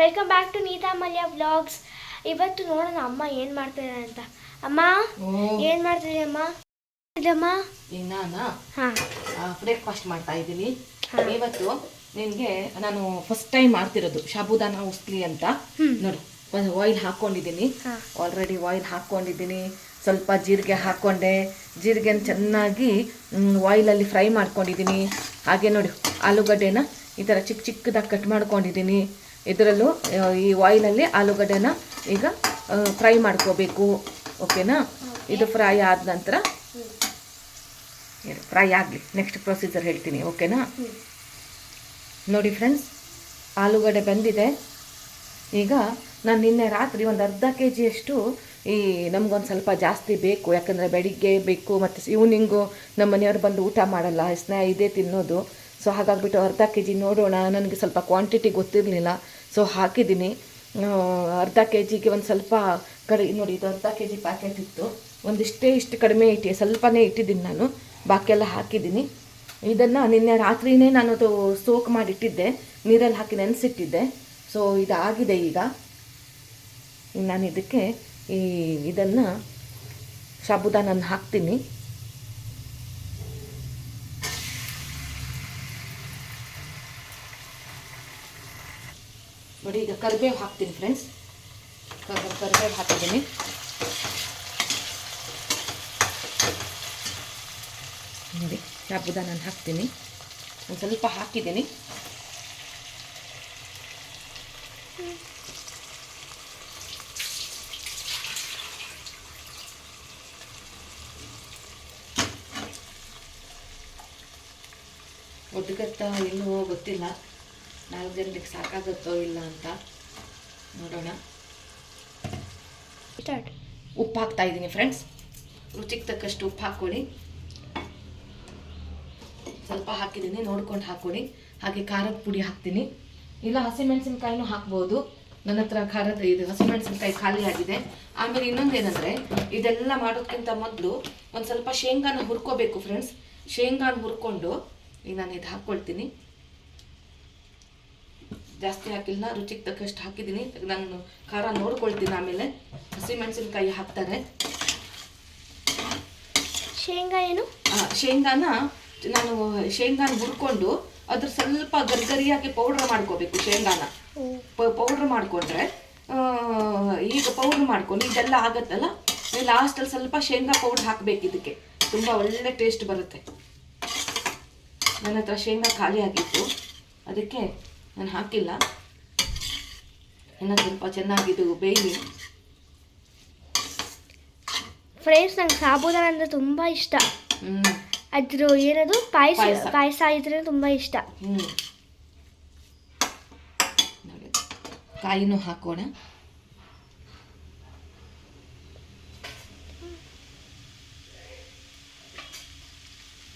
Welcome back to Neeta Mallya vlogs. ಇವತ್ತು ನೋಡೋಣ ಅಮ್ಮ ಏನು ಮಾಡ್ತಿದ್ದಾರೆ ಅಂತ. ಅಮ್ಮ ಏನು ಮಾಡ್ತಿದ್ದೀವಿ ಅಮ್ಮ? ಇದಮ್ಮ ನಾನು ಬ್ರೇಕ್ಫಾಸ್ಟ್ ಮಾಡ್ತಾ ಇದ್ದೀನಿ. ಇವತ್ತು ನಿನಗೆ ನಾನು ಫಸ್ಟ್ ಟೈಮ್ ಮಾಡ್ತಿರೋದು ಸಾಬುದಾನ ಉಸ್ಲಿ ಅಂತ. ನೋಡಿ, ಆಯಿಲ್ ಹಾಕ್ಕೊಂಡಿದ್ದೀನಿ, ಆಲ್ರೆಡಿ ಆಯಿಲ್ ಹಾಕ್ಕೊಂಡಿದ್ದೀನಿ. ಸ್ವಲ್ಪ ಜೀರಿಗೆ ಹಾಕ್ಕೊಂಡೆ, ಜೀರಿಗೆನ ಚೆನ್ನಾಗಿ ಆಯಿಲಲ್ಲಿ ಫ್ರೈ ಮಾಡ್ಕೊಂಡಿದ್ದೀನಿ. ಹಾಗೆ ನೋಡಿ, ಆಲೂಗಡ್ಡೆನ ಈ ಥರ ಚಿಕ್ಕ ಚಿಕ್ಕದಾಗಿ ಕಟ್ ಮಾಡ್ಕೊಂಡಿದ್ದೀನಿ. ಇದರಲ್ಲೂ ಈ ಆಯಿಲಲ್ಲಿ ಆಲೂಗಡ್ಡೆನ ಈಗ ಫ್ರೈ ಮಾಡ್ಕೋಬೇಕು. ಓಕೆನಾ? ಇದು ಫ್ರೈ ಆದ ನಂತರ ಫ್ರೈ ಆಗಲಿ, ನೆಕ್ಸ್ಟ್ ಪ್ರೊಸೀಜರ್ ಹೇಳ್ತೀನಿ. ಓಕೆನಾ? ನೋಡಿ ಫ್ರೆಂಡ್ಸ್, ಆಲೂಗಡ್ಡೆ ಬೆಂದಿದೆ. ಈಗ ನಾನು ನಿನ್ನೆ ರಾತ್ರಿ ಒಂದು ಅರ್ಧ ಕೆ ಜಿಯಷ್ಟು ನಮಗೊಂದು ಸ್ವಲ್ಪ ಜಾಸ್ತಿ ಬೇಕು, ಯಾಕಂದರೆ ಬೆಳಿಗ್ಗೆ ಬೇಕು ಮತ್ತು ಈವ್ನಿಂಗು ನಮ್ಮ ಮನೆಯವ್ರು ಬಂದು ಊಟ ಮಾಡಲ್ಲ, ಇದೇ ತಿನ್ನೋದು. ಸೊ ಹಾಗಾಗಿಬಿಟ್ಟು ಅರ್ಧ ಕೆ ಜಿ ನೋಡೋಣ, ನನಗೆ ಸ್ವಲ್ಪ ಕ್ವಾಂಟಿಟಿ ಗೊತ್ತಿರಲಿಲ್ಲ, ಸೊ ಹಾಕಿದ್ದೀನಿ. ಅರ್ಧ ಕೆ ಜಿಗೆ ಒಂದು ಸ್ವಲ್ಪ ನೋಡಿ, ಇದು ಅರ್ಧ ಕೆ ಜಿ ಪ್ಯಾಕೆಟ್ ಇತ್ತು, ಇಷ್ಟು ಕಡಿಮೆ ಸ್ವಲ್ಪನೇ ಇಟ್ಟಿದ್ದೀನಿ ನಾನು, ಬಾಕಿ ಎಲ್ಲ ಹಾಕಿದ್ದೀನಿ. ಇದನ್ನು ನಿನ್ನೆ ರಾತ್ರಿಯೇ ನಾನು ಅದು ಸೋಕ್ ಮಾಡಿಟ್ಟಿದ್ದೆ, ನೀರಲ್ಲಿ ಹಾಕಿ ನೆನೆಸಿಟ್ಟಿದ್ದೆ. ಸೊ ಇದಾಗಿದೆ. ಈಗ ನಾನು ಇದಕ್ಕೆ ಇದನ್ನು ಸಾಬುದಾನ ಹಾಕ್ತೀನಿ. ನೋಡಿ, ಈಗ ಕರಿಬೇವು ಹಾಕ್ತೀನಿ ಫ್ರೆಂಡ್ಸ್. ಕರಿಬೇವು ಹಾಕಿದ್ದೀನಿ. ನೋಡಿ, ಸಾಬುದಾನ ಹಾಕ್ತೀನಿ, ಒಂದು ಸ್ವಲ್ಪ ಹಾಕಿದ್ದೀನಿ. ಒಡ್ಡುಗತ್ತಾ ಇನ್ನೂ ಗೊತ್ತಿಲ್ಲ, 4 ಜನರಿಗೆ ಸಾಕಾಗುತ್ತೋ ಇಲ್ಲ ಅಂತ ನೋಡೋಣ. ಉಪ್ಪು ಹಾಕ್ತಾ ಇದ್ದೀನಿ ಫ್ರೆಂಡ್ಸ್. ರುಚಿಗೆ ತಕ್ಕಷ್ಟು ಉಪ್ಪು ಹಾಕ್ಕೊಳ್ಳಿ. ಸ್ವಲ್ಪ ಹಾಕಿದ್ದೀನಿ, ನೋಡ್ಕೊಂಡು ಹಾಕ್ಕೊಳ್ಳಿ. ಹಾಗೆ ಖಾರದ ಪುಡಿ ಹಾಕ್ತೀನಿ, ಇಲ್ಲ ಹಸಿಮೆಣಸಿನ್ಕಾಯಿನೂ ಹಾಕ್ಬೋದು. ನನ್ನ ಹತ್ರ ಇದು ಹಸಿಮೆಣಸಿನ್ಕಾಯಿ ಖಾಲಿ ಆಗಿದೆ. ಆಮೇಲೆ ಇನ್ನೊಂದೇನೆಂದರೆ, ಇದೆಲ್ಲ ಮಾಡೋದಕ್ಕಿಂತ ಮೊದಲು ಒಂದು ಸ್ವಲ್ಪ ಶೇಂಗಾನ ಹುರ್ಕೋಬೇಕು ಫ್ರೆಂಡ್ಸ್. ಶೇಂಗಾನ ಹುರ್ಕೊಂಡು ಈಗ ನಾನು ಇದು ಹಾಕ್ಕೊಳ್ತೀನಿ. ಜಾಸ್ತಿ ಹಾಕಿಲ್ಲ, ರುಚಿಗೆ ತಕ್ಕಷ್ಟು ಹಾಕಿದ್ದೀನಿ. ನಾನು ಖಾರ ನೋಡ್ಕೊಳ್ತೀನಿ. ಆಮೇಲೆ ಹಸಿಮೆಣಸಿನ್ಕಾಯಿ ಹಾಕ್ತಾರೆ. ಶೇಂಗಾ ಏನು? ನಾನು ಶೇಂಗಾನ ಹುರ್ಕೊಂಡು ಅದ್ರ ಸ್ವಲ್ಪ ಗರಿಗರಿಯಾಗಿ ಪೌಡ್ರ್ ಮಾಡ್ಕೋಬೇಕು. ಶೇಂಗಾನ ಪೌಡ್ರ್ ಮಾಡಿಕೊಂಡ್ರೆ, ಈಗ ಪೌಡ್ರ್ ಮಾಡ್ಕೊಂಡು ಇದೆಲ್ಲ ಆಗತ್ತಲ್ಲ, ಲಾಸ್ಟಲ್ಲಿ ಸ್ವಲ್ಪ ಶೇಂಗಾ ಪೌಡ್ರ್ ಹಾಕಬೇಕು. ಇದಕ್ಕೆ ತುಂಬ ಒಳ್ಳೆ ಟೇಸ್ಟ್ ಬರುತ್ತೆ. ನನ್ನ ಹತ್ರ ಶೇಂಗಾ ಖಾಲಿ ಆಗಿತ್ತು, ಅದಕ್ಕೆ ನಾನು ಹಾಕಿಲ್ಲ. ಇನ್ನು ಸ್ವಲ್ಪ ಚೆನ್ನಾಗಿದ್ದು ಬೇಯಲಿ. ಫ್ರೆಂಡ್ಸ್, ನಂಗೆ ಸಾಬುದಾನ ಅಂದರೆ ತುಂಬ ಇಷ್ಟ. ಅದ್ರ ಏನದು ಪಾಯಸ ಇದ್ರೆ ತುಂಬ ಇಷ್ಟ. ಕಾಯಿನೂ ಹಾಕೋಣ.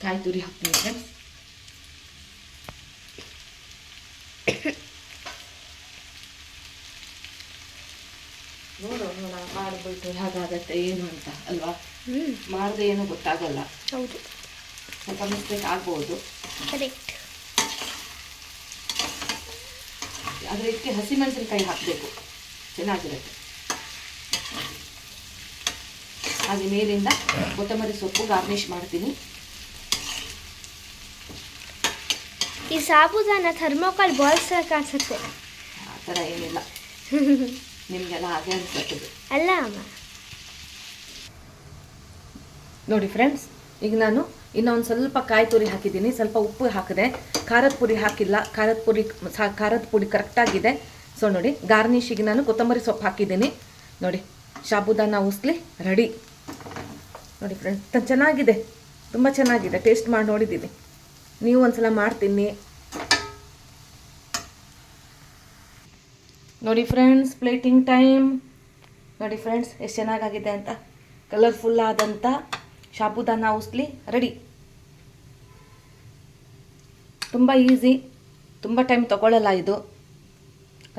ಕಾಯಿ ತುರಿ ಹಾಕ್ತೀನಿ ಫ್ರೆಂಡ್ಸ್. ನೋಡೋಣ ಮಾಡಿಬಿಟ್ಟು ಹಾಗಾಗತ್ತೆ ಏನು ಅಂತ ಅಲ್ವಾ? ಮಾಡಿದ್ರೆ ಏನೂ ಗೊತ್ತಾಗಲ್ಲ. ಹೌದು, ಸ್ವಲ್ಪ ಮಿಸ್ಟೇಕ್ ಆಗ್ಬೋದು. ಕರೆಕ್ಟ್. ಆದರೆ ಇದಕ್ಕೆ ಹಸಿಮೆಣಸಿನ್ಕಾಯಿ ಹಾಕಬೇಕು, ಚೆನ್ನಾಗಿರುತ್ತೆ. ಹಾಗೆ ಮೇಲಿಂದ ಕೊತ್ತಂಬರಿ ಸೊಪ್ಪು ಗಾರ್ನಿಷ್ ಮಾಡ್ತೀನಿ. ಈ ಸಾಬುದಾನ ಥರ್ಮೋಕಾಲ್ ಬಾಲ್ಸ್ ಕಾಣಿಸುತ್ತೆ. ಆ ಥರ ಏನಿಲ್ಲ, ನಿಮಗೆಲ್ಲ ಹಾಗೆ ಅನ್ಸುತ್ತದೆ ಅಲ್ಲ ಅಮ್ಮ? ನೋಡಿ ಫ್ರೆಂಡ್ಸ್, ಈಗ ನಾನು ಇನ್ನೊಂದು ಸ್ವಲ್ಪ ಕಾಯಿ ತುರಿ ಹಾಕಿದ್ದೀನಿ, ಸ್ವಲ್ಪ ಉಪ್ಪು ಹಾಕಿದೆ, ಖಾರದ ಪುಡಿ ಹಾಕಿಲ್ಲ. ಖಾರದ ಪುಡಿ ಕರೆಕ್ಟಾಗಿದೆ. ಸೊ ನೋಡಿ, ಗಾರ್ನಿಷಿಗೆ ನಾನು ಕೊತ್ತಂಬರಿ ಸೊಪ್ಪು ಹಾಕಿದ್ದೀನಿ. ನೋಡಿ, ಸಾಬುದಾನ ಉಸ್ಲಿ ರೆಡಿ. ನೋಡಿ ಫ್ರೆಂಡ್ಸ್, ಚೆನ್ನಾಗಿದೆ, ತುಂಬ ಚೆನ್ನಾಗಿದೆ. ಟೇಸ್ಟ್ ಮಾಡಿ ನೋಡಿದ್ದೀನಿ, ನೀವು ಒಂದ್ಸಲ ಮಾಡ್ತೀನಿ. ನೋಡಿ ಫ್ರೆಂಡ್ಸ್, ಪ್ಲೇಟಿಂಗ್ ಟೈಮ್. ನೋಡಿ ಫ್ರೆಂಡ್ಸ್, ಎಷ್ಟು ಚೆನ್ನಾಗಾಗಿದೆ ಅಂತ. ಕಲರ್ಫುಲ್ ಆದಂಥ ಸಾಬುದಾನ ಉಸ್ಲಿ ರೆಡಿ. ತುಂಬ ಈಸಿ, ತುಂಬ ಟೈಮ್ ತಗೊಳ್ಳಲ್ಲ ಇದು.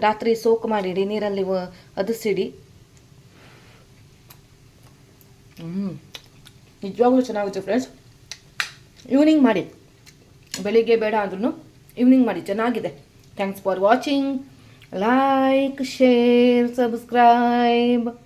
ರಾತ್ರಿ ಸೋಕ್ ಮಾಡಿಡಿ, ನೀರಲ್ಲಿ ಅದಿಸಿಡಿ. ನಿಜವಾಗ್ಲೂ ಚೆನ್ನಾಗುತ್ತೆ ಫ್ರೆಂಡ್ಸ್. ಈವ್ನಿಂಗ್ ಮಾಡಿ, ಬೆಳಿಗ್ಗೆ ಬೇಡ ಅಂದ್ರೂ ಈವ್ನಿಂಗ್ ಮಾಡಿ, ಚೆನ್ನಾಗಿದೆ. Thanks for watching. like, share, subscribe.